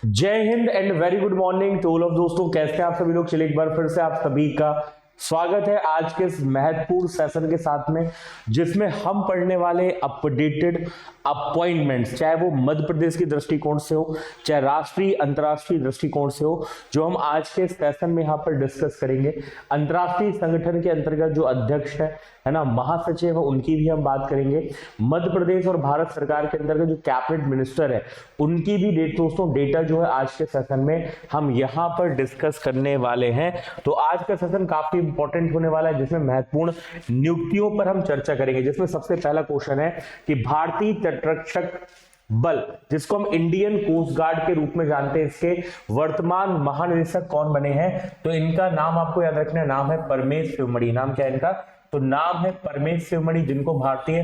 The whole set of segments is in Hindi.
जय Hind and very good morning to all of दोस्तों, कैसे हैं आप सभी लोग। चलिए एक बार फिर से आप सभी का स्वागत है आज के इस महत्वपूर्ण सेशन के साथ में, जिसमें हम पढ़ने वाले अपडेटेड अपॉइंटमेंट्स, चाहे वो मध्य प्रदेश की दृष्टिकोण से हो, चाहे राष्ट्रीय अंतर्राष्ट्रीय दृष्टिकोण से हो, जो हम आज के सेशन में यहाँ पर डिस्कस करेंगे। अंतर्राष्ट्रीय संगठन के अंतर्गत जो अध्यक्ष है ना, महासचिव है, उनकी भी हम बात करेंगे। मध्य प्रदेश और भारत सरकार के अंतर्गत जो कैबिनेट मिनिस्टर है, उनकी भी दोस्तों डेटा जो है आज के सेशन में हम यहाँ पर डिस्कस करने वाले हैं। तो आज का सेशन काफी इंपॉर्टेंट होने वाला है, जिसमें महत्वपूर्ण नियुक्तियों पर हम चर्चा करेंगे। जिसमें सबसे पहला क्वेश्चन है कि भारतीय तटरक्षक बल, जिसको हम इंडियन कोस्ट गार्ड के रूप में जानते हैं, इसके वर्तमान महानिदेशक कौन बने हैं? तो इनका नाम आपको याद रखना है, नाम है परमेश शिवमणि। नाम क्या है इनका? तो नाम है परमेश शिवमणि, जिनको भारतीय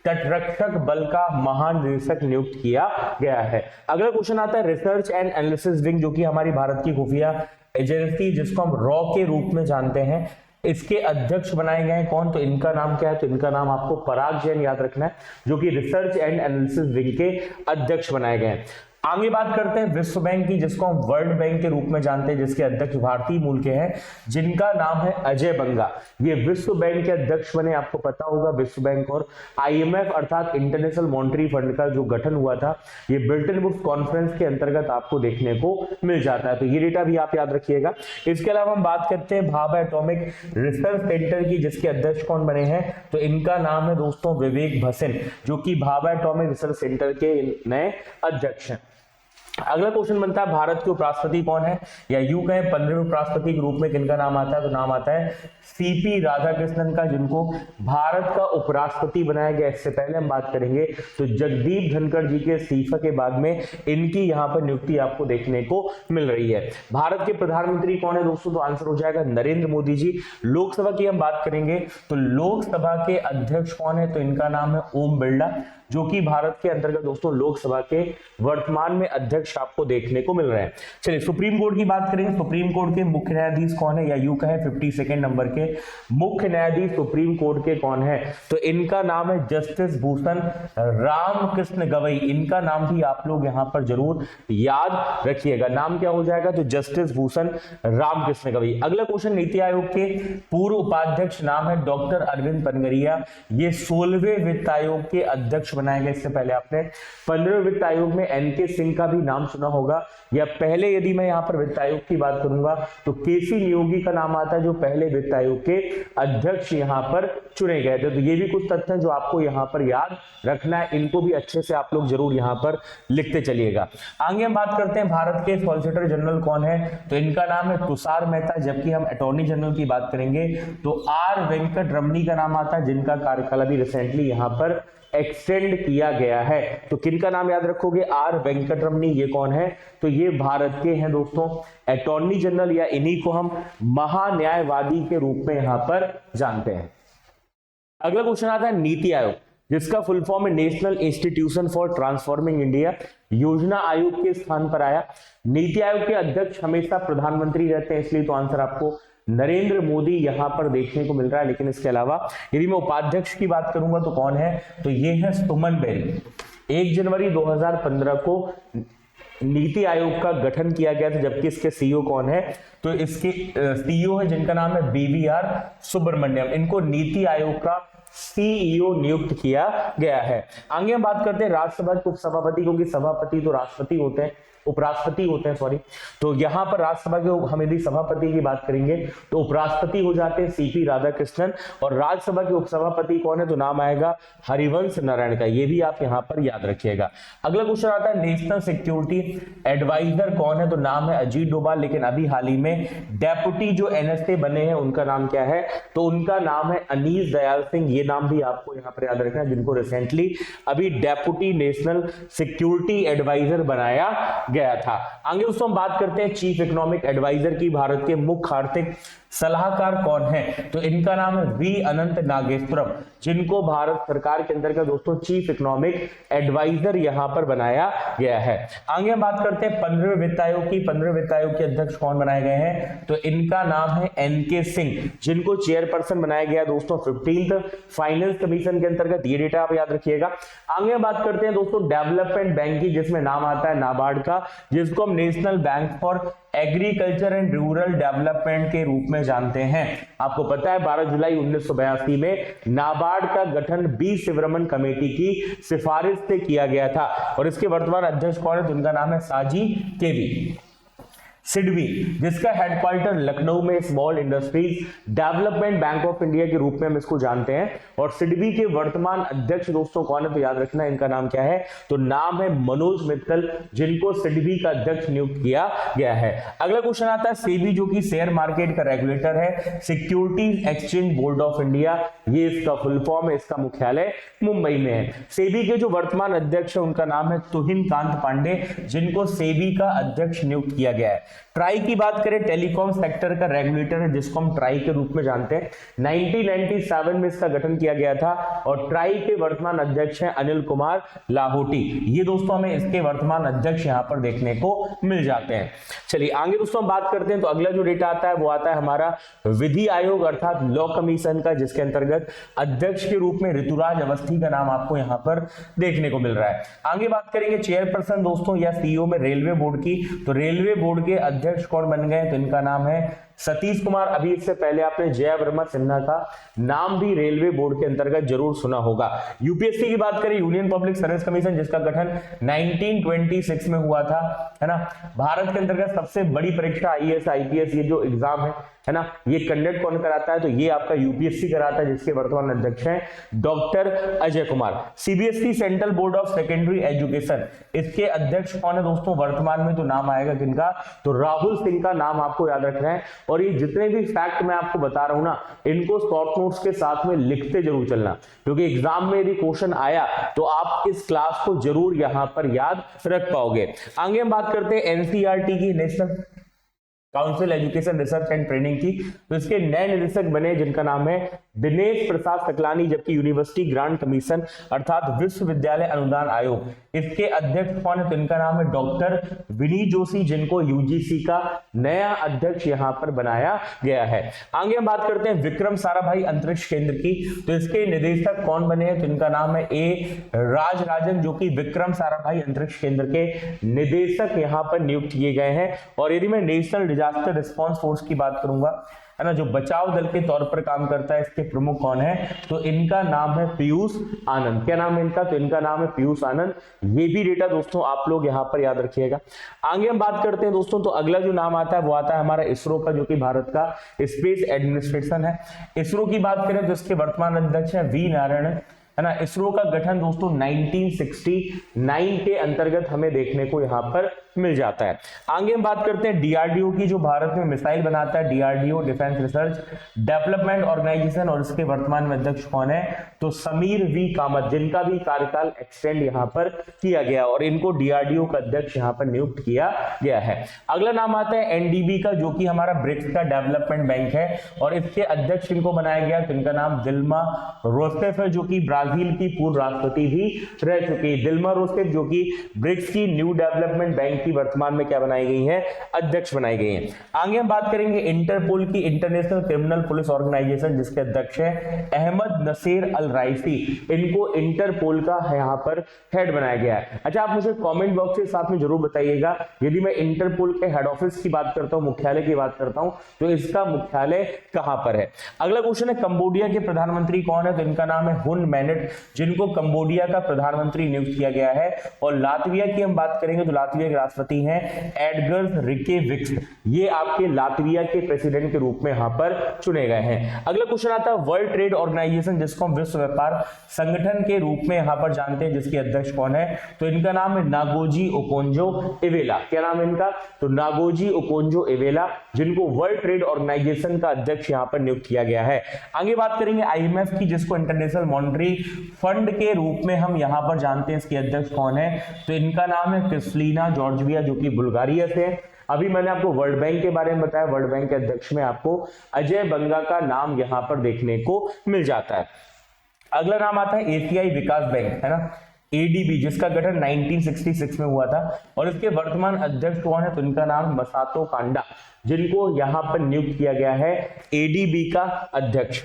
तटरक्षक बल का महानिदेशक नियुक्त किया गया है। अगला क्वेश्चन आता है रिसर्च एंड एनालिसिस विंग, जो कि हमारी भारत की खुफिया एजेंसी, जिसको हम रॉ के रूप में जानते हैं, इसके अध्यक्ष बनाए गए हैं कौन? तो इनका नाम क्या है? तो इनका नाम आपको पराग जैन याद रखना है, जो कि रिसर्च एंड एनालिसिस विंग के अध्यक्ष बनाए गए हैं। आगे बात करते हैं विश्व बैंक की, जिसको हम वर्ल्ड बैंक के रूप में जानते हैं, जिसके अध्यक्ष भारतीय मूल के हैं, जिनका नाम है अजय बंगा। ये विश्व बैंक के अध्यक्ष बने। आपको पता होगा विश्व बैंक और आईएमएफ अर्थात इंटरनेशनल मॉनेटरी फंड का जो गठन हुआ था, ये ब्रिटेन वुड्स कॉन्फ्रेंस के अंतर्गत आपको देखने को मिल जाता है। तो ये डेटा भी आप याद रखिएगा। इसके अलावा हम बात करते हैं भाभा एटॉमिक रिसर्च सेंटर की, जिसके अध्यक्ष कौन बने हैं? तो इनका नाम है दोस्तों विवेक भसिन, जो कि भाभा एटॉमिक रिसर्च सेंटर के नए अध्यक्ष हैं। अगला क्वेश्चन बनता है भारत के उपराष्ट्रपति कौन है, या यूं कहें 15वें उपराष्ट्रपति के रूप में किनका नाम आता है? तो नाम आता है सीपी राधाकृष्णन का, जिनको भारत का उपराष्ट्रपति बनाया गया। इससे पहले हम बात करेंगे तो जगदीप धनखड़ जी के इस्तीफा के बाद में इनकी यहाँ पर नियुक्ति आपको देखने को मिल रही है। भारत के प्रधानमंत्री कौन है दोस्तों? तो आंसर हो जाएगा नरेंद्र मोदी जी। लोकसभा की हम बात करेंगे तो लोकसभा के अध्यक्ष कौन है? तो इनका नाम है ओम बिरला, जो कि भारत के अंतर्गत दोस्तों लोकसभा के वर्तमान में अध्यक्ष आपको देखने को मिल रहे हैं। चलिए सुप्रीम कोर्ट की बात करेंगे। सुप्रीम कोर्ट के मुख्य न्यायाधीश कौन है, या यूं कहें 52 नंबर के मुख्य न्यायाधीश सुप्रीम कोर्ट के कौन है? तो इनका नाम है जस्टिस भूषण रामकृष्ण गवई। इनका नाम भी आप लोग यहां पर जरूर याद रखिएगा। नाम क्या हो जाएगा? तो जस्टिस भूषण रामकृष्ण गवई। अगला क्वेश्चन नीति आयोग के पूर्व उपाध्यक्ष नाम है डॉक्टर अरविंद पनगरिया। ये 16वें वित्त आयोग के अध्यक्ष बनाए गए। इससे पहले आपने 15वें वित्त आयोग में एनके सिंह का भी नाम सुना होगा, या पहले यदि मैं यहां पर वित्त आयोग की बात करूंगा तो केसी नियोगी का नाम आता है, जो पहले वित्त आयोग के अध्यक्ष यहां पर चुने गए थे। तो ये भी कुछ तथ्य हैं जो आपको यहां पर याद रखना है, इनको भी अच्छे से आप लोग जरूर यहां पर लिखते चलिएगा। आगे हम बात करते हैं भारत के सॉलिसिटर जनरल कौन है? तो इनका नाम है तुषार मेहता। जबकि हम अटॉर्नी जनरल की बात करेंगे तो आर वेंकट रमनी का नाम आता है, जिनका कार्यकाल अभी रिसेंटली यहां पर एक्सटेंड किया गया है। तो किनका नाम याद रखोगे? आर वेंकट रमनी। ये कौन है? तो ये भारत के हैं दोस्तों अटॉर्नी जनरल, या इन्हीं को हम महान्यायवादी के रूप में यहां पर जानते हैं। अगला क्वेश्चन आता है नीति आयोग, जिसका फुल फॉर्म है national institution for transforming India. योजना आयोग के स्थान पर आया। नीति आयोग के अध्यक्ष हमेशा प्रधानमंत्री रहते हैं, इसलिए तो आंसर आपको नरेंद्र मोदी यहां पर देखने को मिल रहा है। लेकिन इसके अलावा यदि मैं उपाध्यक्ष की बात करूंगा तो कौन है? तो ये है सुमन बेरी। 1 जनवरी 2015 को नीति आयोग का गठन किया गया था। जबकि इसके सीईओ कौन है? तो इसके सीईओ है जिनका नाम है बीवीआर सुब्रमण्यम। इनको नीति आयोग का सीईओ नियुक्त किया गया है। आगे हम बात करते हैं राज्यसभा के उपसभापति, क्योंकि सभापति तो राष्ट्रपति होते हैं, उपराष्ट्रपति होते हैं सॉरी। तो यहां पर राज्यसभा के हम यदि सभापति की बात करेंगे तो उपराष्ट्रपति हो जाते हैं सीपी राधाकृष्णन, और राज्यसभा के उपसभापति कौन है? तो नाम आएगा हरिवंश नारायण का। ये भी आप यहां पर याद रखिएगा। अगला क्वेश्चन आता है नेशनल सिक्योरिटी एडवाइजर कौन है? तो नाम है अजीत डोभाल। लेकिन अभी हाल ही में डेप्यूटी जो एनएसए बने हैं उनका नाम क्या है? तो उनका नाम है अनीश दयाल सिंह। ये नाम भी आपको यहां पर याद रखना है, जिनको रिसेंटली अभी डेप्यूटी नेशनल सिक्योरिटी एडवाइजर बनाया गया था। आगे दोस्तों हम बात करते हैं चीफ इकोनॉमिक एडवाइजर की, भारत के मुख्य आर्थिक सलाहकार कौन है? तो इनका नाम है वी अनंत नागेश्वरम, जिनको भारत सरकार के अंतर्गत दोस्तों चीफ इकोनॉमिक एडवाइजर यहां पर बनाया गया है। आगे हम बात करते हैं 15वें वित्त आयोग की। 15वें वित्त आयोग के अध्यक्ष कौन बनाए गए हैं? तो इनका नाम है एनके सिंह, जिनको चेयरपर्सन बनाया गया दोस्तों 15th फाइनेंस कमीशन के अंतर्गत। ये डेटा आप याद रखिएगा। आगे हम बात करते हैं दोस्तों डेवलपमेंट बैंक की, जिसमें नाम आता है नाबार्ड का, जिसको हम national bank for agriculture and rural development के रूप में जानते हैं। आपको पता है 12 जुलाई 1982 में नाबार्ड का गठन बी शिवरमन कमेटी की सिफारिश से किया गया था और इसके वर्तमान अध्यक्ष कौन है? तो उनका नाम है साजी केवी। सिडबी, जिसका हेडक्वार्टर लखनऊ में small industries development bank of India के रूप में हम इसको जानते हैं। और सिडबी के वर्तमान अध्यक्ष दोस्तों कौन है? तो याद रखना इनका नाम क्या है? तो नाम है मनोज मित्तल, जिनको सिडबी का अध्यक्ष नियुक्त किया गया है। अगला क्वेश्चन आता है सेबी, जो कि शेयर मार्केट का रेगुलेटर है, securities exchange board of India, ये इसका फुल फॉर्म है। इसका मुख्यालय मुंबई में है। सेबी के जो वर्तमान अध्यक्ष है उनका नाम है तुहिन कांत पांडे, जिनको सेबी का अध्यक्ष नियुक्त किया गया है। ट्राई की बात करें, टेलीकॉम सेक्टर का रेगुलेटर है, जिसको हम ट्राई के रूप में जानते हैं। 1997 में इसका गठन किया गया था और ट्राई के वर्तमान अध्यक्ष हैं अनिल कुमार लाहोटी। ये दोस्तों हमें इसके वर्तमान अध्यक्ष यहां पर देखने को मिल जाते हैं। चलिए आगे दोस्तों हम बात करते हैं। तो अगला जो डेटा आता है वो आता है हमारा विधि आयोग अर्थात लॉ कमीशन का, जिसके अंतर्गत अध्यक्ष के रूप में ऋतुराज अवस्थी का नाम आपको यहां पर देखने को मिल रहा है। आगे बात करेंगे चेयरपर्सन दोस्तों या सीईओ में रेलवे बोर्ड की। तो रेलवे बोर्ड के अध्यक्ष कौन बन गए? तो इनका नाम है सतीश कुमार। अभी इससे पहले आपने जय वर्मा सिन्हा का नाम भी रेलवे बोर्ड के अंतर्गत जरूर सुना होगा। यूपीएससी की बात करें, यूनियन पब्लिक सर्विस कमीशन, जिसका गठन 1926 में हुआ था, है ना। भारत के अंतर्गत सबसे बड़ी परीक्षा आईएएस आईपीएस ये जो एग्जाम है ना, ये कंडक्ट कौन कराता है? तो ये आपका यूपीएससी कराता है, जिसके वर्तमान अध्यक्ष हैं doctor Ajay Kumar. CBSE central board of secondary education, इसके अध्यक्ष कौन है दोस्तों वर्तमान में? तो नाम आएगा किनका? तो राहुल सिंह का नाम आपको याद रखना है। और ये जितने भी फैक्ट मैं आपको बता रहा हूं ना, इनको शॉर्ट नोट्स के साथ में लिखते जरूर चलना, क्योंकि एग्जाम में यदि क्वेश्चन आया तो आप इस क्लास को जरूर यहां पर याद रख पाओगे। आगे हम बात करते हैं एनसीईआरटी की, national council education research and training की। तो इसके नए निदेशक बने, जिनका नाम है दिनेश प्रसाद सकलानी, जबकि यूनिवर्सिटी ग्रांट कमीशन अर्थात विश्वविद्यालय अनुदान आयोग, इसके अध्यक्ष कौन है? तो इनका नाम है डॉक्टर विनीत जोशी, जिनको यूजीसी का नया अध्यक्ष यहां पर बनाया गया है। आगे हम बात करते हैं विक्रम साराभाई अंतरिक्ष केंद्र की। तो इसके निदेशक कौन बने हैं? तो इनका नाम है ए राजराजन, जो कि विक्रम साराभाई अंतरिक्ष केंद्र के निदेशक यहां पर नियुक्त किए गए हैं। और यदि मैं नेशनल डिजास्टर रिस्पांस फोर्स की बात करूंगा, है ना, जो बचाव दल के तौर पर काम करता है, इसके प्रमुख कौन है? तो इनका नाम है पीयूष आनंद। क्या नाम है इनका? तो इनका नाम है पीयूष आनंद। ये भी डेटा दोस्तों आप लोग यहां पर याद रखिएगा। आगे हम बात करते हैं दोस्तों, तो अगला जो नाम आता है वो आता है हमारा इसरो का, जो कि भारत का स्पेस एडमिनिस्ट्रेशन है। इसरो की बात करें तो इसके वर्तमान अध्यक्ष है वी नारायण, है ना। इसरो का गठन दोस्तों 1969 के अंतर्गत हमें देखने को यहां पर मिल जाता है। आगे हम बात करते हैं डीआरडीओ की, जो भारत में मिसाइल बनाता है, DRDO defence research development organisation, और इसके वर्तमान में अध्यक्ष कौन है? तो समीर वी कामत, जिनका भी कार्यकाल एक्सटेंड यहां पर किया गया और इनको डीआरडीओ का अध्यक्ष यहां पर नियुक्त किया गया है। अगला नाम आता है एनडीबी का, जो कि हमारा ब्रिक्स का डेवलपमेंट बैंक है और इसके अध्यक्ष इनको बनाया गया, तो इनका नाम दिल्मा रोसेफ है, जो कि ब्राजील की पूर्व राष्ट्रपति भी रह चुकी है। दिल्मा रोसेफ, जो कि ब्रिक्स की न्यू डेवलपमेंट बैंक की वर्तमान में क्या बनाई गई है? अध्यक्ष बनाई गई है। आगे हम बात करेंगे इंटरपोल की, इंटरनेशनल क्रिमिनल पुलिस ऑर्गेनाइजेशन, जिसके अध्यक्ष है अहमद नसीर अल राइसी, इनको इंटरपोल का यहां पर हेड बनाया गया है। अच्छा, आप मुझे कमेंट बॉक्स के साथ में जरूर बताइएगा, यदि मैं इंटरपोल के हेड ऑफिस की बात करता हूं, मुख्यालय की बात करता हूं, तो इसका मुख्यालय कहां पर है? अगला क्वेश्चन है कंबोडिया के प्रधानमंत्री कौन है? तो इनका नाम है हुन मैनेट, जिनको कंबोडिया का प्रधानमंत्री नियुक्त किया गया है। और लातविया की हम बात करेंगे तो लातविया के राष्ट्रपति हैं एडगर्स रिकेविक्स, ये आपके लातविया के प्रेसिडेंट के रूप में यहां पर चुने गए हैं। अगला क्वेश्चन आता है वर्ल्ड ट्रेड ऑर्गेनाइजेशन, जिसको हम विश्व व्यापार संगठन के रूप में यहां पर जानते हैं, जिसके अध्यक्ष कौन है? तो इनका नाम है नागोजी ओकोंजो इवेला। क्या नाम है इनका? तो नागोजी ओकोंजो इवेला, जिनको वर्ल्ड ट्रेड ऑर्गेनाइजेशन का अध्यक्ष यहां पर नियुक्त किया गया है। आगे बात करेंगे आईएमएफ की, जिसको इंटरनेशनल मॉनेटरी फंड के रूप में हम यहाँ पर जानते हैं इसके अध्यक्ष कौन है, तो इनका नाम है क्रिस्टलिना जॉर्जिया, जो कि बुल्गारिया से है। अभी मैंने आपको वर्ल्ड बैंक के बारे में बताया, वर्ल्ड बैंक के अध्यक्ष में आपको अजय बंगा का नाम यहाँ पर देखने को मिल जाता है। अगला नाम आता है एशियाई विकास बैंक, है ना, एडीबी, जिसका गठन 1966 में हुआ था और इसके वर्तमान अध्यक्ष कौन है, तो इनका नाम मसातो कांडा, जिनको यहाँ पर नियुक्त किया गया है एडीबी का अध्यक्ष।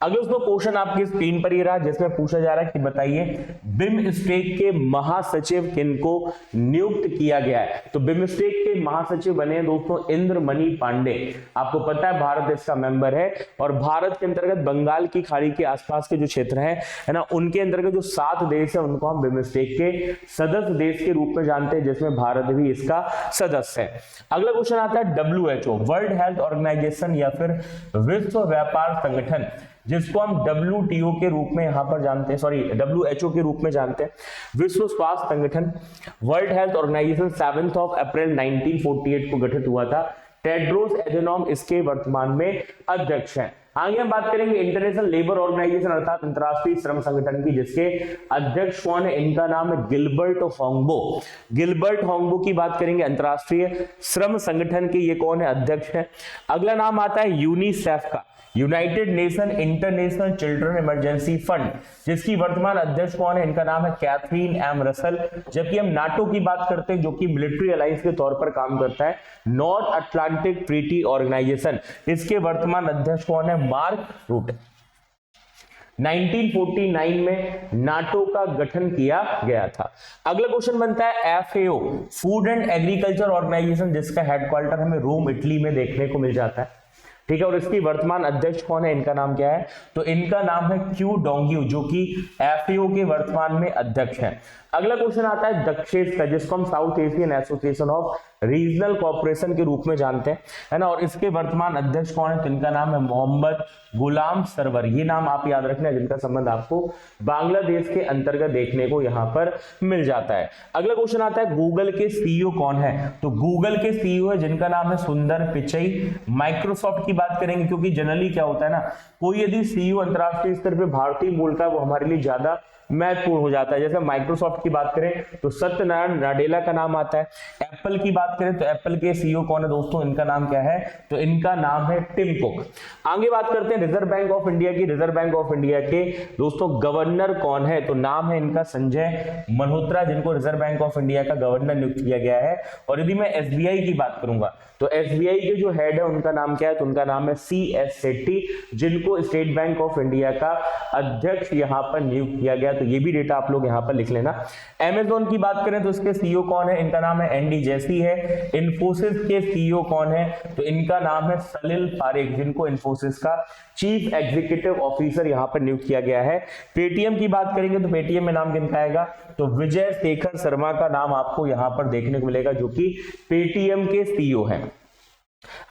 अगर उसको क्वेश्चन आपकी स्क्रीन पर ही रहा, जिसमें पूछा जा रहा है कि बताइए बिमस्टेक के महासचिव किनको नियुक्त किया गया है, तो बिमस्टेक के महासचिव बने दोस्तों इंद्रमणि पांडे। आपको पता है भारत इसका मेंबर है और भारत के अंतर्गत बंगाल की खाड़ी के आसपास के जो क्षेत्र है ना, उनके अंतर्गत जो 7 देश है उनको हम बिमस्टेक के सदस्य देश के रूप में जानते हैं, जिसमें भारत भी इसका सदस्य है। अगला क्वेश्चन आता है WHO, वर्ल्ड हेल्थ ऑर्गेनाइजेशन या फिर विश्व व्यापार संगठन, जिसको हम WTO के रूप में यहां पर जानते हैं, WHO के रूप में जानते हैं, विश्व स्वास्थ्य संगठन, वर्ल्ड हेल्थ ऑर्गेनाइजेशन 7 अप्रैल 1948 को गठित हुआ था। टेड्रोस एडेनॉम इसके वर्तमान में अध्यक्ष हैं। आगे हम बात करेंगे इंटरनेशनल लेबर ऑर्गेनाइजेशन अर्थात अंतरराष्ट्रीय श्रम संगठन की, जिसके अध्यक्ष कौन है, इनका नाम है गिलबर्ट होंगबो। गिलबर्ट होंगबो की बात करेंगे, अंतरराष्ट्रीय श्रम संगठन के ये कौन है, अध्यक्ष है। अगला नाम आता है यूनिसेफ का, United nation international children emergency fund, जिसकी वर्तमान अध्यक्ष कौन है, इनका नाम है कैथरीन एम रसल। जबकि हम नाटो की बात करते हैं, जो कि मिलिट्री अलायंस के तौर पर काम करता है, नॉर्थ अटलांटिक ट्रीटी ऑर्गेनाइजेशन, इसके वर्तमान अध्यक्ष कौन है, मार्क रूटे। 1949 में नाटो का गठन किया गया था। अगला क्वेश्चन बनता है FAO, food and agriculture organisation, जिसका हेडक्वार्टर हमें रोम इटली में देखने को मिल जाता है, ठीक है, और इसकी वर्तमान अध्यक्ष कौन है, इनका नाम क्या है, तो इनका नाम है क्यू डोंग्यू, जो कि FAO के वर्तमान में अध्यक्ष हैं। अगला क्वेश्चन आता है दक्षेस का, जिसको हम south Asian association of regional corporation के रूप में जानते हैं, है ना, और इसके वर्तमान अध्यक्ष कौन है, तो इनका नाम है मोहम्मद गुलाम सरवर। ये नाम आप याद रखना, जिनका संबंध आपको बांग्लादेश के अंतर्गत देखने को यहां पर मिल जाता है। अगला क्वेश्चन आता है गूगल के CEO कौन है, तो गूगल के CEO है जिनका नाम है सुंदर पिचई। माइक्रोसॉफ्ट की बात करेंगे, क्योंकि जनरली क्या होता है ना, कोई यदि CEO अंतरराष्ट्रीय स्तर पर भारतीय मूल का, वो हमारे लिए ज्यादा महत्वपूर्ण हो जाता है। जैसे माइक्रोसॉफ्ट की बात करें तो सत्यनारायण नाडेला का नाम आता है। एप्पल की बात करें तो एप्पल के CEO कौन है दोस्तों, इनका नाम क्या है, तो इनका नाम है टिम कुक। आगे बात करते हैं रिजर्व बैंक ऑफ इंडिया की। रिजर्व बैंक ऑफ इंडिया के दोस्तों गवर्नर कौन है, तो नाम है इनका संजय मल्होत्रा, जिनको रिजर्व बैंक ऑफ इंडिया का गवर्नर नियुक्त किया गया है। और यदि मैं SBI की बात करूंगा तो SBI के जो हेड है उनका नाम क्या है, तो उनका नाम है CS सेट्टी, जिनको स्टेट बैंक ऑफ इंडिया का अध्यक्ष यहां पर नियुक्त किया गया। तो ये भी डेटा आप लोग यहां पर लिख लेना। Amazon की बात करें तो इसके CEO कौन है, इनका नाम है एंडी जेसी है। इन्फोसिस के CEO कौन है, तो इनका नाम है सलिल पारेख, जिनको इन्फोसिस का चीफ एग्जीक्यूटिव ऑफिसर यहां पर नियुक्त किया गया है। पेटीएम की बात करेंगे तो पेटीएम में नाम किनका आएगा, तो विजय शेखर शर्मा का नाम आपको यहां पर देखने को मिलेगा, जो कि पेटीएम के CEO है।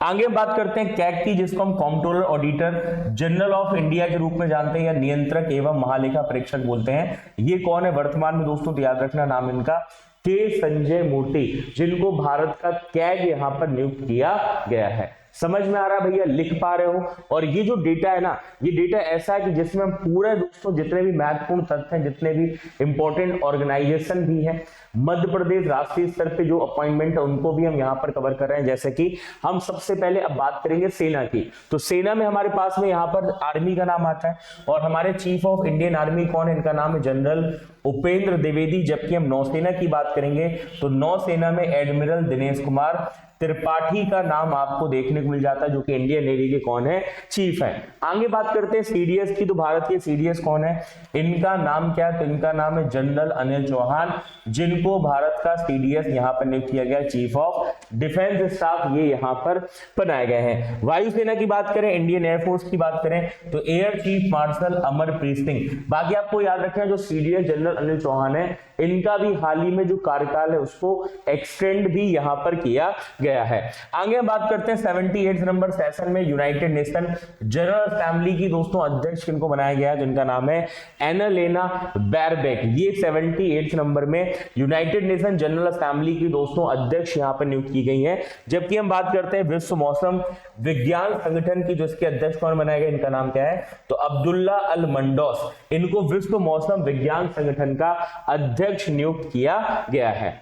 आगे हम बात करते हैं कैग की, जिसको हम controller auditor general of India के रूप में जानते हैं या नियंत्रक एवं महालेखा परीक्षक बोलते हैं। ये कौन है वर्तमान में दोस्तों, तो याद रखना नाम इनका के संजय मूर्ति, जिनको भारत का कैग यहां पर नियुक्त किया गया है। समझ में आ रहा है भैया, लिख पा रहे हो। और ये जो डेटा है ना, ये डेटा ऐसा है कि जिसमें हम पूरे दोस्तों जितने भी महत्वपूर्ण तथ्य हैं, जितने भी इंपॉर्टेंट ऑर्गेनाइजेशन भी हैं, मध्य प्रदेश राष्ट्रीय स्तर पे जो अपॉइंटमेंट है उनको भी हम यहाँ पर कवर कर रहे हैं। जैसे कि हम सबसे पहले अब बात करेंगे सेना की, तो सेना में हमारे पास में यहाँ पर आर्मी का नाम आता है और हमारे चीफ ऑफ इंडियन आर्मी कौन है, इनका नाम है जनरल उपेंद्र द्विवेदी। जबकि हम नौसेना की बात करेंगे तो नौसेना में एडमिरल दिनेश कुमार त्रिपाठी का नाम आपको देखने को मिल जाता है, जो कि इंडियन नेवी के कौन है, चीफ है। आगे बात करते हैं CDS की, तो भारत के CDS कौन है, इनका नाम क्या है, तो इनका नाम है जनरल अनिल चौहान, जिनको भारत का CDS यहां पर नियुक्त किया गया, चीफ ऑफ डिफेंस स्टाफ ये यहां पर बनाए गए हैं। वायुसेना की बात करें, इंडियन एयरफोर्स की बात करें तो air chief marshal Amarpreet Singh. बाकी आपको याद रखना जो CDS जनरल अनिल चौहान है, इनका भी हाल ही में जो कार्यकाल है उसको एक्सटेंड भी यहां पर किया गया है। आगे हम बात करते हैं 78 नंबर सेशन में यूनाइटेड नेशन जनरल असेंबली की दोस्तों अध्यक्ष किनको बनाया गया है, जिनका नाम है एनालेना बैरबेक। ये 78 नंबर में United United nation general assembly की दोस्तों अध्यक्ष यहाँ पर नियुक्त की गई है। जबकि हम बात करते हैं विश्व मौसम विज्ञान संगठन की, जो इसके अध्यक्ष कौन बनाया गया, इनका नाम क्या है, तो अब्दुल्ला अल मंडोस, इनको विश्व मौसम विज्ञान संगठन का अध्यक्ष नियुक्त किया गया है।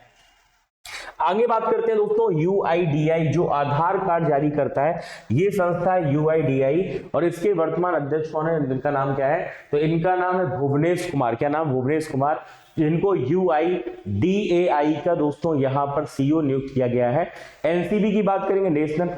आगे बात करते हैं दोस्तों UIDAI, जो आधार कार्ड जारी करता है, ये संस्था है UIDAI, और इसके वर्तमान अध्यक्ष कौन है, इनका नाम क्या है, तो इनका नाम है भुवनेश कुमार। क्या नाम, भुवनेश कुमार, जिनको UIDAI का दोस्तों यहां पर CEO नियुक्त किया गया है। NCB की बात करेंगे, नेशनल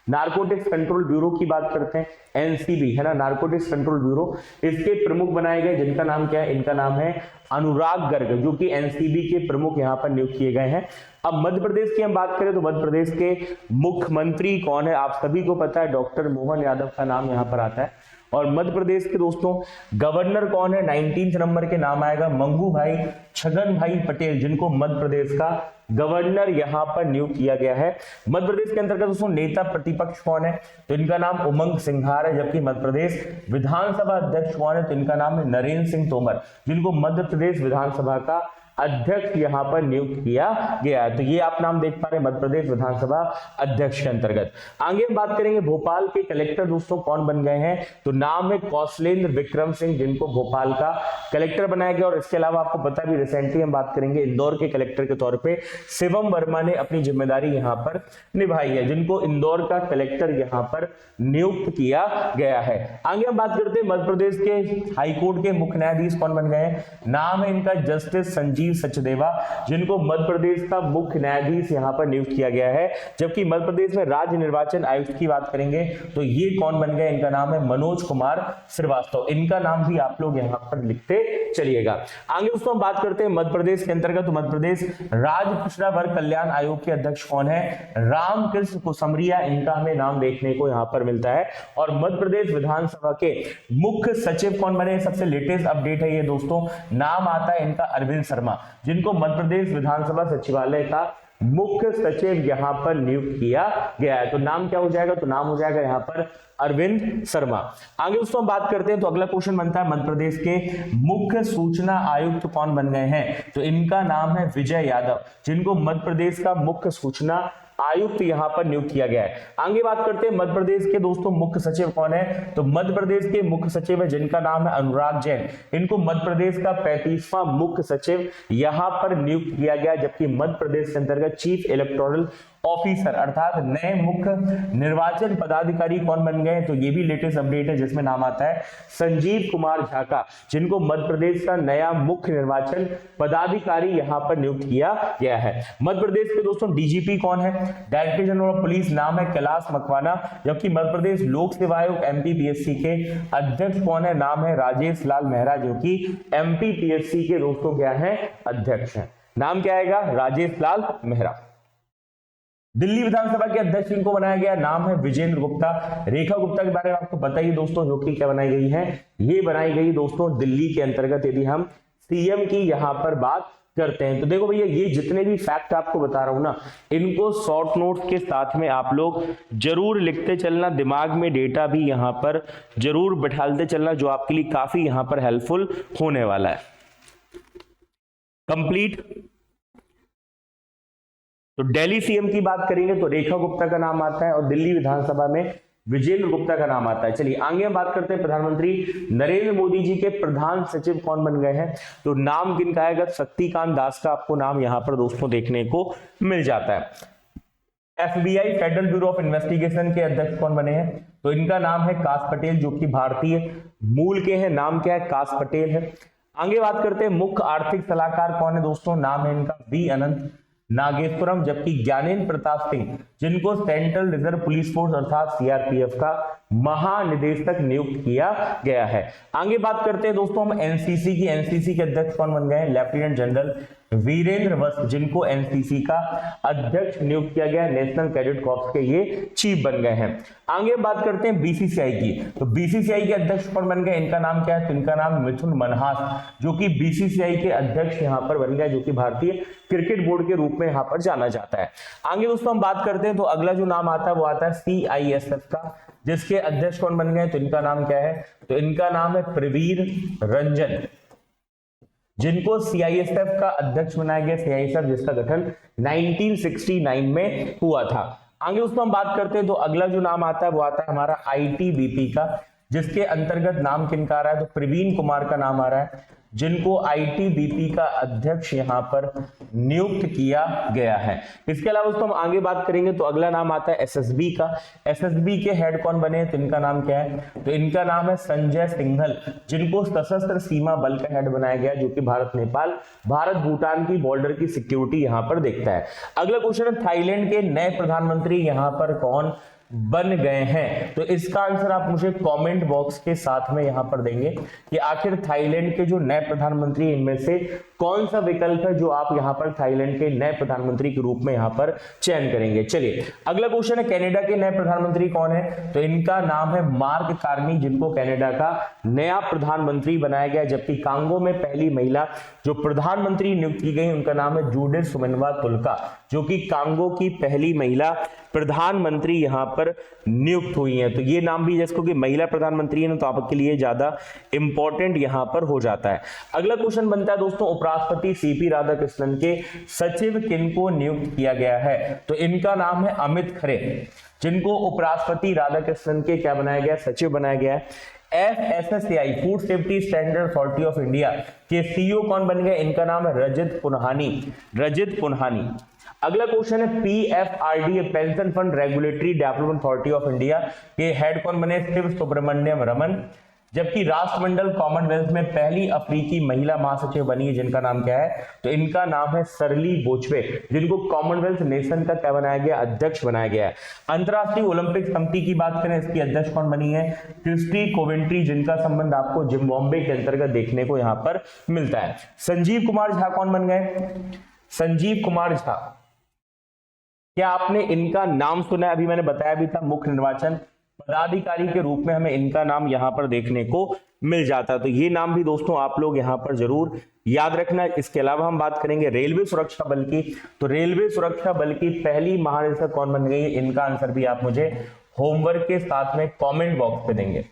नारकोटिक्स कंट्रोल ब्यूरो की बात करते हैं, NCB है ना, नारकोटिक्स कंट्रोल ब्यूरो, इसके प्रमुख बनाए गए, जिनका नाम क्या है, इनका नाम है अनुराग गर्ग, जो कि NCB के प्रमुख यहां पर नियुक्त किए गए हैं। अब मध्य प्रदेश की हम बात करें तो मध्य प्रदेश के मुख्यमंत्री कौन है, आप सभी को पता है, डॉक्टर मोहन यादव का नाम यहां पर आता है। और मध्य प्रदेश के दोस्तों गवर्नर कौन है, 19 नंबर के नाम आएगा मंगू भाई छगन भाई पटेल, जिनको मध्य प्रदेश का गवर्नर यहां पर नियुक्त किया गया है। मध्य प्रदेश के अंतर्गत दोस्तों नेता प्रतिपक्ष कौन है, तो इनका नाम उमंग सिंघार है। जबकि मध्य प्रदेश विधानसभा अध्यक्ष कौन है, तो इनका नाम है नरेंद्र सिंह तोमर, जिनको मध्य प्रदेश विधानसभा का अध्यक्ष यहां पर नियुक्त किया गया है। तो ये आप नाम देख पा रहे हैं मध्य प्रदेश विधानसभा अध्यक्ष के अंतर्गत। आगे हम बात करेंगे भोपाल के कलेक्टर दोस्तों कौन बन गए हैं, तो नाम है कौशलेंद्र विक्रम सिंह, जिनको भोपाल का कलेक्टर बनाया गया। और इसके अलावा आपको पता भी, रिसेंटली हम बात करेंगे इंदौर के कलेक्टर के तौर पर शिवम वर्मा ने अपनी जिम्मेदारी यहां पर निभाई है, जिनको इंदौर का कलेक्टर यहां पर नियुक्त किया गया है। आगे हम बात करते हैं मध्य प्रदेश के हाईकोर्ट के मुख्य न्यायाधीश कौन बन गए हैं, नाम है इनका जस्टिस संजीव सचदेवा, जिनको मध्य प्रदेश का मुख्य न्यायाधीश यहां पर नियुक्त किया गया है। जबकि मध्य प्रदेश में राज्य निर्वाचन आयुक्त की बात करेंगे तो ये कौन बन गए, इनका नाम है मनोज कुमार श्रीवास्तव, इनका नाम भी आप लोग यहां पर लिखते चलिएगा। आगे दोस्तों हम बात करते हैं मध्य प्रदेश के अंतर्गत, मध्य प्रदेश राज्य पिछड़ा वर्ग कल्याण आयोग के अध्यक्ष कौन है, रामकृष्ण कुसमरिया, इनका हमें नाम देखने को यहां पर मिलता है। और मध्य प्रदेश विधानसभा के मुख्य सचिव कौन बने, सबसे लेटेस्ट अपडेट है ये दोस्तों, नाम आता है इनका अरविंद शर्मा, जिनको मध्य प्रदेश विधानसभा सचिवालय का मुख्य सचिव यहां पर नियुक्त किया गया है। तो नाम क्या हो जाएगा, तो नाम हो जाएगा यहां पर अरविंद शर्मा। आगे दोस्तों हम बात करते हैं तो अगला क्वेश्चन बनता है मध्य प्रदेश के मुख्य सूचना आयुक्त कौन बन गए हैं, तो इनका नाम है विजय यादव, जिनको मध्य प्रदेश का मुख्य सूचना आयुक्त यहां पर नियुक्त किया गया है। आगे बात करते हैं मध्य प्रदेश के दोस्तों मुख्य सचिव कौन है, तो मध्य प्रदेश के मुख्य सचिव है जिनका नाम है अनुराग जैन, इनको मध्य प्रदेश का 35वां मुख्य सचिव यहां पर नियुक्त किया गया। जबकि मध्य प्रदेश के अंतर्गत चीफ इलेक्टोरल ऑफिसर अर्थात नए मुख्य निर्वाचन पदाधिकारी कौन बन गए, तो ये भी लेटेस्ट अपडेट है जिसमें नाम आता है संजीव कुमार झा का, जिनको मध्य प्रदेश का नया मुख्य निर्वाचन पदाधिकारी यहां पर नियुक्त किया गया है। मध्य प्रदेश के दोस्तों DGP कौन है, डायरेक्टर जनरल ऑफ पुलिस, नाम है कैलाश मकवाना। जबकि मध्य प्रदेश लोक सेवा आयोग MPPSC के अध्यक्ष कौन है, नाम है राजेश लाल मेहरा, जो कि MPPSC के दोस्तों क्या है, अध्यक्ष है। नाम क्या आएगा, राजेश लाल मेहरा। दिल्ली विधानसभा के अध्यक्ष इनको बनाया गया, नाम है विजेंद्र गुप्ता। रेखा गुप्ता के बारे में आपको पता ही दोस्तों, जो कि क्या बनाई गई है, ये बनाई गई दोस्तों दिल्ली के अंतर्गत। यदि हम CM की यहां पर बात करते हैं तो देखो भैया, ये जितने भी फैक्ट आपको बता रहा हूं ना, इनको शॉर्ट नोट्स के साथ में आप लोग जरूर लिखते चलना, दिमाग में डेटा भी यहां पर जरूर बैठालते चलना, जो आपके लिए काफी यहां पर हेल्पफुल होने वाला है। कंप्लीट। तो दिल्ली CM की बात करेंगे तो रेखा गुप्ता का नाम आता है, और दिल्ली विधानसभा में विजेंद्र गुप्ता का नाम आता है। चलिए आगे हम बात करते हैं प्रधानमंत्री नरेंद्र मोदी जी के प्रधान सचिव कौन बन गए हैं, तो नाम किनका आएगा, शक्तिकांत दास का आपको नाम यहां पर दोस्तों देखने को मिल जाता है। FBI federal bureau of investigation के अध्यक्ष कौन बने हैं, तो इनका नाम है काश पटेल, जो कि भारतीय मूल के हैं, नाम क्या है, काश पटेल है। आगे बात करते हैं मुख्य आर्थिक सलाहकार कौन है दोस्तों, नाम है इनका V अनंत नागेश्वरम। जबकि ज्ञानेंद्र प्रताप सिंह, जिनको सेंट्रल रिजर्व पुलिस फोर्स अर्थात CRPF का महानिदेशक नियुक्त किया गया है। आगे बात करते हैं दोस्तों हम NCC की। NCC के अध्यक्ष कौन बन गए हैं, लेफ्टिनेंट जनरल वीरेंद्र वस्त, जिनको NCC का अध्यक्ष नियुक्त किया गया, नेशनल कैडेट कॉर्प्स के ये चीफ बन गए हैं। आगे बात करते हैं BCCI की। तो BCCI के अध्यक्ष कौन बन गए, इनका नाम क्या है, तो इनका नाम मिथुन मनहास, जो कि BCCI के अध्यक्ष यहां पर बन गया, जो कि भारतीय क्रिकेट बोर्ड के रूप में यहां पर जाना जाता है। आगे दोस्तों हम बात करते हैं तो अगला जो नाम आता है वो आता है CISF का, जिसके अध्यक्ष कौन बन गए, तो इनका नाम क्या है, तो इनका नाम है प्रवीर रंजन। जिनको सीआईएसएफ का अध्यक्ष बनाया गया, सीआईएसएफ जिसका गठन 1969 में हुआ था। आगे उसको हम बात करते हैं तो अगला जो नाम आता है वो आता है हमारा आईटीबीपी का, जिसके अंतर्गत नाम किनका आ रहा है तो प्रवीण कुमार का नाम आ रहा है, जिनको आईटीबीपी का अध्यक्ष यहां पर नियुक्त किया गया है। इसके अलावा उसको हम आगे बात करेंगे तो अगला नाम आता है एसएसबी का। एसएसबी के हेड कौन बने तो इनका नाम क्या है तो इनका नाम है संजय सिंघल, जिनको सशस्त्र सीमा बल का हेड बनाया गया, जो कि भारत नेपाल भारत भूटान की बॉर्डर की सिक्योरिटी यहां पर देखता है। अगला क्वेश्चन है थाईलैंड के नए प्रधानमंत्री यहां पर कौन बन गए हैं, तो इसका आंसर आप मुझे कमेंट बॉक्स के साथ में यहां पर देंगे कि आखिर थाईलैंड के जो नए प्रधानमंत्री इनमें से कौन सा विकल्प है जो आप यहां पर थाईलैंड के नए प्रधानमंत्री के रूप में यहां पर चयन करेंगे। चलिए अगला क्वेश्चन है कनाडा के नए प्रधानमंत्री कौन है तो इनका नाम है मार्क कार्नी, जिनको कनाडा का नया प्रधानमंत्री बनाया गया, जबकि कांगो में पहली महिला जो प्रधानमंत्री नियुक्त की गई उनका नाम है जूडिथ सुमिनवा तुलका, जो कि कांगो की पहली महिला प्रधानमंत्री यहां पर नियुक्त हुई हैं। तो ये नाम भी जिसको कि महिला प्रधानमंत्री है ना, तो आपके लिए ज्यादा इंपॉर्टेंट यहां पर हो जाता है। अगला क्वेश्चन बनता है दोस्तों उपराष्ट्रपति सीपी राधाकृष्णन के सचिव किनको नियुक्त किया गया है तो इनका नाम है अमित खरे, जिनको उपराष्ट्रपति राधाकृष्णन के क्या बनाया गया सचिव बनाया गया है। FSSAI food safety standard authority of India के सीईओ कौन बन गए, इनका नाम है रजत पुन्हानी, रजत पुन्हानी। अगला क्वेश्चन है PFRDA pension fund regulatory development authority of India के हेड कौन बने, शिव सुब्रमण्यम रमन, जबकि राष्ट्रमंडल कॉमनवेल्थ में पहली अफ्रीकी महिला महासचिव बनी है, जिनका नाम क्या है तो इनका नाम है सरली बोचवे, जिनको कॉमनवेल्थ नेशन का क्या बनाया गया अध्यक्ष बनाया गया है। अंतरराष्ट्रीय ओलंपिक समिति की बात करें, इसकी अध्यक्ष कौन बनी है क्रिस्टी कोवेंट्री, जिनका संबंध आपको जिम्बाब्वे के अंतर्गत देखने को यहां पर मिलता है। संजीव कुमार झा कौन बन गए, संजीव कुमार झा, क्या आपने इनका नाम सुना है, अभी मैंने बताया भी था मुख्य निर्वाचन पदाधिकारी के रूप में हमें इनका नाम यहां पर देखने को मिल जाता है, तो ये नाम भी दोस्तों आप लोग यहां पर जरूर याद रखना। इसके अलावा हम बात करेंगे रेलवे सुरक्षा बल की, तो रेलवे सुरक्षा बल की पहली महानिदेशक कौन बन गई है, इनका आंसर भी आप मुझे होमवर्क के साथ में कमेंट बॉक्स पे देंगे।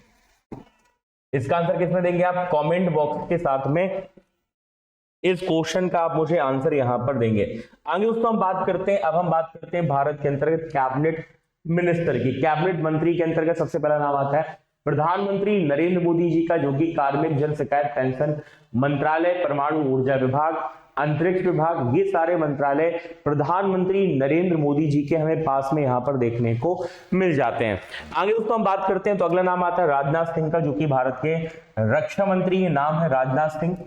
इसका आंसर किसमें देंगे आप कमेंट बॉक्स के साथ में, इस क्वेश्चन का आप मुझे आंसर यहां पर देंगे। आगे उसको हम बात करते हैं, अब हम बात करते हैं भारत के अंतर्गत कैबिनेट मिनिस्टर की। कैबिनेट मंत्री के अंतर्गत सबसे पहला नाम आता है प्रधानमंत्री नरेंद्र मोदी जी का, जो कि कार्मिक जन शिकायत पेंशन मंत्रालय, परमाणु ऊर्जा विभाग, अंतरिक्ष विभाग, ये सारे मंत्रालय प्रधानमंत्री नरेंद्र मोदी जी के हमें पास में यहां पर देखने को मिल जाते हैं। आगे उसको हम बात करते हैं तो अगला नाम आता है राजनाथ सिंह का, जो कि भारत के रक्षा मंत्री नाम है राजनाथ सिंह।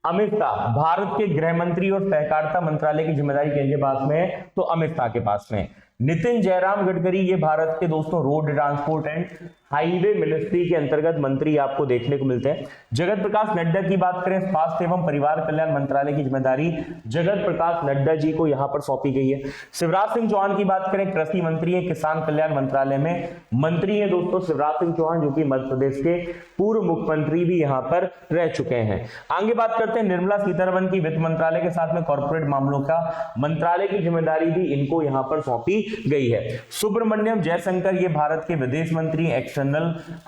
अमित शाह भारत के गृह मंत्री और सहकारिता मंत्रालय की जिम्मेदारी किनके पास में है तो अमित शाह के पास में। नितिन जयराम गडकरी ये भारत के दोस्तों road transport and highway ministry के अंतर्गत मंत्री आपको देखने को मिलते हैं। जगत प्रकाश नड्डा की बात करें, स्वास्थ्य एवं परिवार कल्याण मंत्रालय की जिम्मेदारी जगत प्रकाश नड्डा जी को यहां पर सौंपी गई है। शिवराज सिंह चौहान की बात करें, कृषि मंत्री है, किसान कल्याण मंत्रालय में मंत्री है दोस्तों शिवराज सिंह चौहान, जो कि मध्य प्रदेश के पूर्व मुख्यमंत्री भी यहां पर रह चुके हैं। आगे बात करते हैं निर्मला सीतारमण की, वित्त मंत्रालय के साथ में कॉर्पोरेट मामलों का मंत्रालय की जिम्मेदारी भी इनको यहां पर सौंपी गई है। सुब्रमण्यम जयशंकर ये भारत के विदेश मंत्री एक्सटर्नल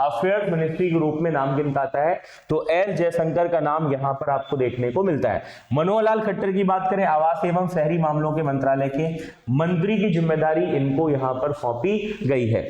अफेयर्स मिनिस्ट्री के रूप में नाम किनका आता है तो एस जयशंकर का नाम यहां पर आपको देखने को मिलता है। मनोहर लाल खट्टर की बात करें, आवास एवं शहरी मामलों के मंत्रालय के मंत्री की जिम्मेदारी इनको यहां पर सौंपी गई है।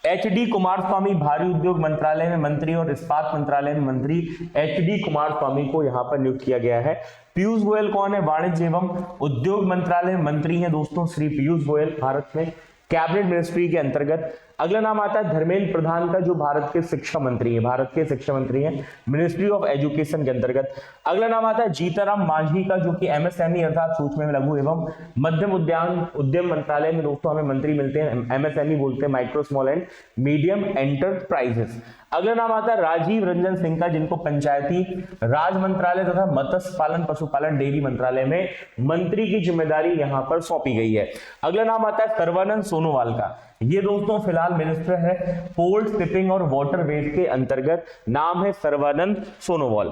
एचडी कुमारस्वामी भारी उद्योग मंत्रालय में मंत्री और इस्पात मंत्रालय में मंत्री एचडी कुमारस्वामी को यहां पर नियुक्त किया गया है। पीयूष गोयल कौन है, वाणिज्य एवं उद्योग मंत्रालय में मंत्री हैं दोस्तों श्री पीयूष गोयल, भारत में कैबिनेट मिनिस्ट्री के अंतर्गत। अगला नाम आता है धर्मेंद्र प्रधान का, जो भारत के शिक्षा मंत्री हैं, भारत के शिक्षा मंत्री हैं मिनिस्ट्री ऑफ एजुकेशन के अंतर्गत। अगला नाम आता है जीताराम मांझी का, जो कि एमएसएमई अर्थात सूक्ष्म लघु एवं मध्यम उद्यम मंत्रालय में दोस्तों हमें मंत्री मिलते हैं। एमएसएमई बोलते हैं micro small and medium enterprises. अगला नाम आता है राजीव रंजन सिंह का, जिनको पंचायती राज मंत्रालय तथा मत्स्य पालन पशुपालन डेयरी मंत्रालय में मंत्री की जिम्मेदारी यहां पर सौंपी गई है। अगला नाम आता है सर्बानंद सोनोवाल का, ये दोस्तों फिलहाल मिनिस्टर है पोर्ट शिपिंग और वाटरवेज के अंतर्गत, नाम है सर्बानंद सोनोवाल।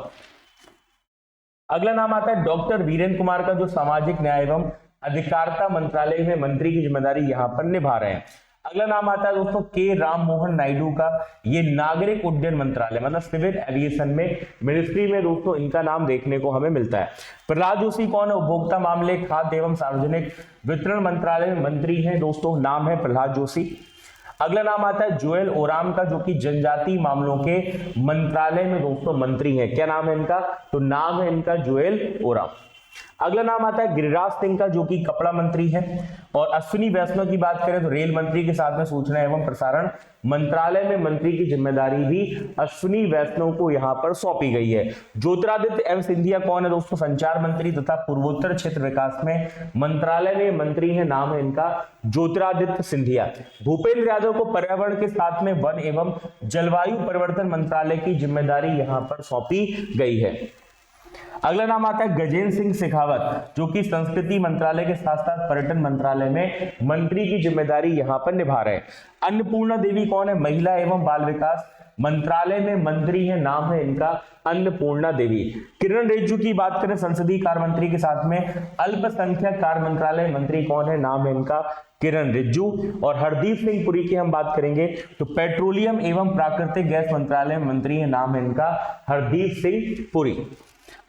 अगला नाम आता है डॉक्टर वीरेंद्र कुमार का, जो सामाजिक न्याय एवं अधिकारिता मंत्रालय में मंत्री की जिम्मेदारी यहां पर निभा रहे हैं। अगला नाम आता है दोस्तों के राम मोहन नायडू का, ये नागरिक उड्डयन मंत्रालय मतलब सिविल एविएशन में मिनिस्ट्री में दोस्तों इनका नाम देखने को हमें मिलता है। प्रहलाद जोशी कौन है, उपभोक्ता मामले खाद्य एवं सार्वजनिक वितरण मंत्रालय में मंत्री हैं दोस्तों, नाम है प्रहलाद जोशी। अगला नाम आता है जुएल ओराम का, जो कि जनजातीय मामलों के मंत्रालय में दोस्तों मंत्री हैं। क्या नाम है इनका, तो नाम है इनका जुएल ओराम। अगला नाम आता है गिरिराज सिंह का, जो कि कपड़ा मंत्री है। और अश्विनी वैष्णव की बात करें तो रेल मंत्री के साथ में सूचना एवं प्रसारण मंत्रालय में मंत्री की जिम्मेदारी भी अश्विनी वैष्णव को यहां पर सौंपी गई है। ज्योतिरादित्य एवं सिंधिया कौन है दोस्तों, संचार मंत्री तथा पूर्वोत्तर क्षेत्र विकास में मंत्रालय में मंत्री है, नाम है इनका ज्योतिरादित्य सिंधिया। भूपेंद्र यादव को पर्यावरण के साथ में वन एवं जलवायु परिवर्तन मंत्रालय की जिम्मेदारी यहां पर सौंपी गई है। अगला नाम आता है गजेंद्र सिंह शेखावत, जो कि संस्कृति मंत्रालय के साथ साथ पर्यटन मंत्रालय में मंत्री की जिम्मेदारी यहां पर निभा रहे हैं। अन्नपूर्णा देवी कौन है, महिला एवं बाल विकास मंत्रालय में मंत्री है, नाम है इनका अन्नपूर्णा देवी। किरण रिजिजू की बात करें संसदीय कार्य मंत्री के साथ में अल्पसंख्यक कार्य मंत्रालय मंत्री कौन है, नाम है इनका किरण रिजिजू। और हरदीप सिंह पुरी की हम बात करेंगे तो पेट्रोलियम एवं प्राकृतिक गैस मंत्रालय मंत्री है, नाम है इनका हरदीप सिंह पुरी।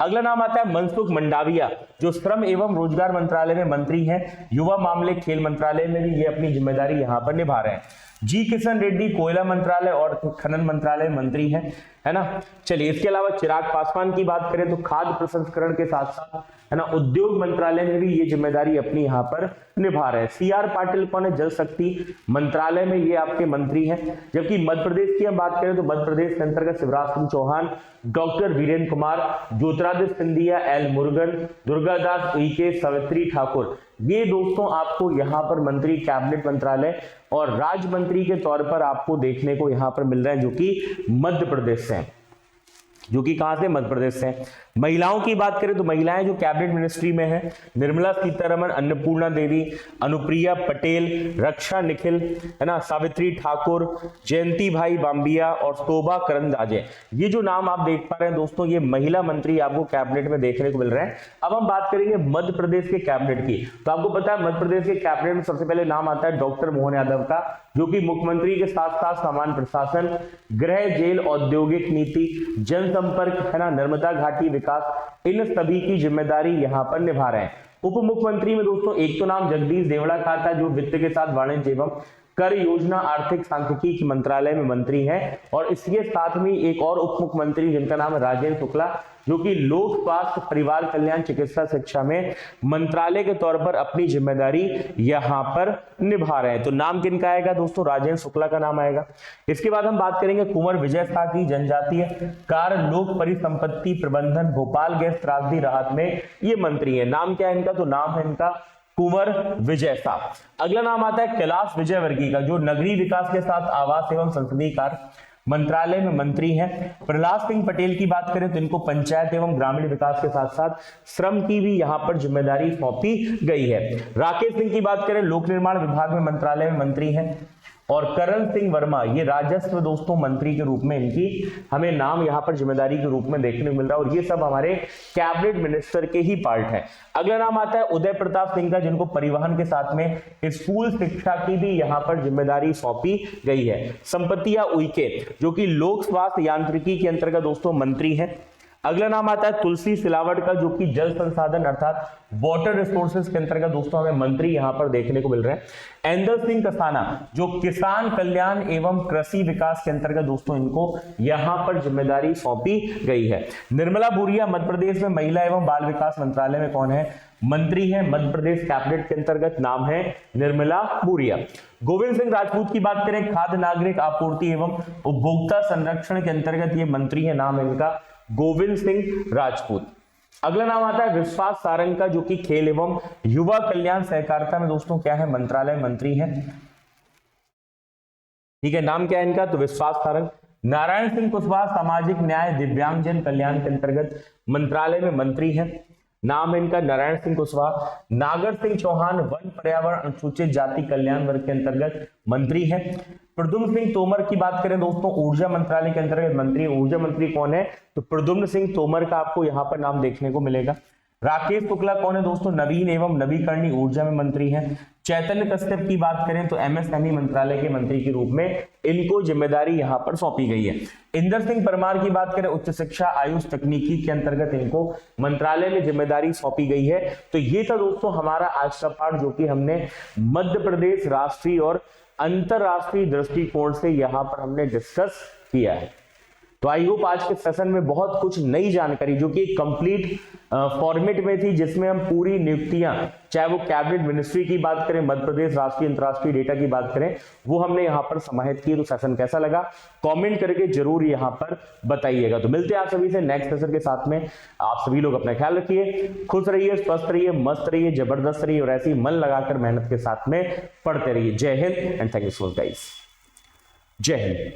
अगला नाम आता है मनसुख मंडाविया, जो श्रम एवं रोजगार मंत्रालय में मंत्री हैं, युवा मामले खेल मंत्रालय में भी ये अपनी जिम्मेदारी यहां पर निभा रहे हैं। जी किशन रेड्डी कोयला मंत्रालय और खनन मंत्रालय मंत्री हैं, है ना। चलिए इसके अलावा चिराग पासवान की बात करें तो खाद्य प्रसंस्करण के साथ साथ है ना उद्योग मंत्रालय में भी ये जिम्मेदारी अपनी यहाँ पर निभा रहे हैं। सीआर पाटिल कौन है, जल शक्ति मंत्रालय में ये आपके मंत्री हैं। जबकि मध्य प्रदेश की हम बात करें तो मध्य प्रदेश के अंतर्गत शिवराज सिंह चौहान, डॉक्टर वीरेंद्र कुमार, ज्योतिरादित्य सिंधिया, एल मुरुगन, दुर्गादास उइके, सावित्री ठाकुर, ये दोस्तों आपको यहाँ पर मंत्री कैबिनेट मंत्रालय और राज्य मंत्री के तौर पर आपको देखने को यहाँ पर मिल रहे हैं, जो कि मध्य प्रदेश से हैं, जो कि कहां से, मध्य प्रदेश से। महिलाओं की बात करें तो महिलाएं जो कैबिनेट मिनिस्ट्री में हैं, निर्मला सीतारमण, अन्नपूर्णा देवी, अनुप्रिया पटेल, रक्षा निखिल, है ना, सावित्री ठाकुर, जयंती भाई बाम्बिया और शोभा करंदलाजे, ये जो नाम आप देख पा रहे हैं दोस्तों, ये महिला मंत्री आपको कैबिनेट में देखने को मिल रहे हैं। अब हम बात करेंगे मध्य प्रदेश के कैबिनेट की, तो आपको पता है मध्य प्रदेश के कैबिनेट में सबसे पहले नाम आता है डॉक्टर मोहन यादव का, जो कि मुख्यमंत्री के साथ साथ सामान्य प्रशासन, गृह, जेल, औद्योगिक नीति, जनसंपर्क, है ना, नर्मदा घाटी विकास, इन सभी की जिम्मेदारी यहां पर निभा रहे हैं। उप मुख्यमंत्री में दोस्तों एक तो नाम जगदीश देवड़ा का था, जो वित्त के साथ वाणिज्य एवं कर योजना आर्थिक सांख्यिकी मंत्रालय में मंत्री हैं। और इसके साथ में एक और उप मुख्यमंत्री जिनका नाम है राजेंद्र शुक्ला, जो कि लोक स्वास्थ्य, परिवार कल्याण, चिकित्सा शिक्षा में मंत्रालय के तौर पर अपनी जिम्मेदारी यहां पर निभा रहे हैं। तो नाम किनका आएगा दोस्तों, राजेंद्र शुक्ला का नाम आएगा। इसके बाद हम बात करेंगे कुंवर विजय शाह की, जनजातीय कार्य, लोक परिसंपत्ति प्रबंधन, भोपाल गैस त्रासदी राहत में ये मंत्री है। नाम क्या है इनका, तो नाम है इनका कुंवर विजय शाह। अगला नाम आता है कैलाश विजयवर्गीय का, जो नगरीय विकास के साथ आवास एवं संसदीय कार्य मंत्रालय में मंत्री हैं। प्रहलाद सिंह पटेल की बात करें तो इनको पंचायत एवं ग्रामीण विकास के साथ साथ श्रम की भी यहां पर जिम्मेदारी सौंपी गई है। राकेश सिंह की बात करें लोक निर्माण विभाग में मंत्रालय में मंत्री हैं। और करण सिंह वर्मा ये राजस्व दोस्तों मंत्री के रूप में इनकी हमें नाम यहां पर जिम्मेदारी के रूप में देखने को मिल रहा है। और ये सब हमारे कैबिनेट मिनिस्टर के ही पार्ट है। अगला नाम आता है उदय प्रताप सिंह का, जिनको परिवहन के साथ में स्कूल शिक्षा की भी यहां पर जिम्मेदारी सौंपी गई है। संपतिया उइके, जो कि लोक स्वास्थ्य यांत्रिकी के अंतर्गत दोस्तों मंत्री हैं। अगला नाम आता है तुलसी सिलावट का, जो कि जल संसाधन अर्थात वाटर रिसोर्सेज के अंतर्गत दोस्तों हमें मंत्री यहां पर देखने को मिल रहे हैं। एंदर सिंह कसाना, जो किसान कल्याण एवं कृषि विकास के अंतर्गत दोस्तों इनको यहां पर जिम्मेदारी सौंपी गई है। निर्मला भूरिया मध्य प्रदेश में महिला एवं बाल विकास मंत्रालय में कौन है, मंत्री है मध्य प्रदेश कैबिनेट के अंतर्गत, नाम है निर्मला भूरिया। गोविंद सिंह राजपूत की बात करें खाद्य नागरिक आपूर्ति एवं उपभोक्ता संरक्षण के अंतर्गत ये मंत्री है, नाम है इनका गोविंद सिंह राजपूत। अगला नाम आता है विश्वास सारंग का, जो कि खेल एवं युवा कल्याण सहकारिता में दोस्तों क्या है, मंत्रालय मंत्री है। ठीक है, नाम क्या है इनका, तो विश्वास सारंग। नारायण सिंह कुशवाहा सामाजिक न्याय दिव्यांगजन कल्याण के अंतर्गत मंत्रालय में मंत्री है, नाम है इनका नारायण सिंह कुशवाहा। नागर सिंह चौहान वन पर्यावरण अनुसूचित जाति कल्याण वर्ग के अंतर्गत मंत्री है। प्रद्युम्न सिंह तोमर की बात करें दोस्तों ऊर्जा मंत्रालय के अंतर्गत मंत्री। ऊर्जा मंत्री कौन है, तो प्रद्युम्न सिंह तोमर का आपको यहां पर नाम देखने को मिलेगा। राकेश शुक्ला कौन है दोस्तों, नवीन एवं नवीकरणीय ऊर्जा में मंत्री हैं। चैतन्य कश्यप की बात करें तो एमएसएमई मंत्रालय के मंत्री के रूप में इनको जिम्मेदारी यहां पर सौंपी गई है। इंदर सिंह परमार की बात करें उच्च शिक्षा आयुष तकनीकी के अंतर्गत इनको मंत्रालय में जिम्मेदारी सौंपी गई है। तो ये था दोस्तों हमारा आज का पाठ, जो कि हमने मध्य प्रदेश राष्ट्रीय और अंतरराष्ट्रीय दृष्टिकोण से यहां पर हमने डिस्कस किया है। तो आई होप आज के सेशन में बहुत कुछ नई जानकारी, जो कि एक कंप्लीट फॉर्मेट में थी, जिसमें हम पूरी नियुक्तियां, चाहे वो कैबिनेट मिनिस्ट्री की बात करें, मध्य प्रदेश राष्ट्रीय अंतरराष्ट्रीय डेटा की बात करें, वो हमने यहां पर समाहित की। तो सेशन कैसा लगा कमेंट करके जरूर यहां पर बताइएगा। तो मिलते हैं आप सभी से नेक्स्ट सेशन के साथ में। आप सभी लोग अपना ख्याल रखिए, खुश रहिए, स्वस्थ रहिए, मस्त रहिए, जबरदस्त रहिए और ऐसे ही मन लगाकर मेहनत के साथ में पढ़ते रहिए। जय Hind and thank you so much guys. जय हिंद।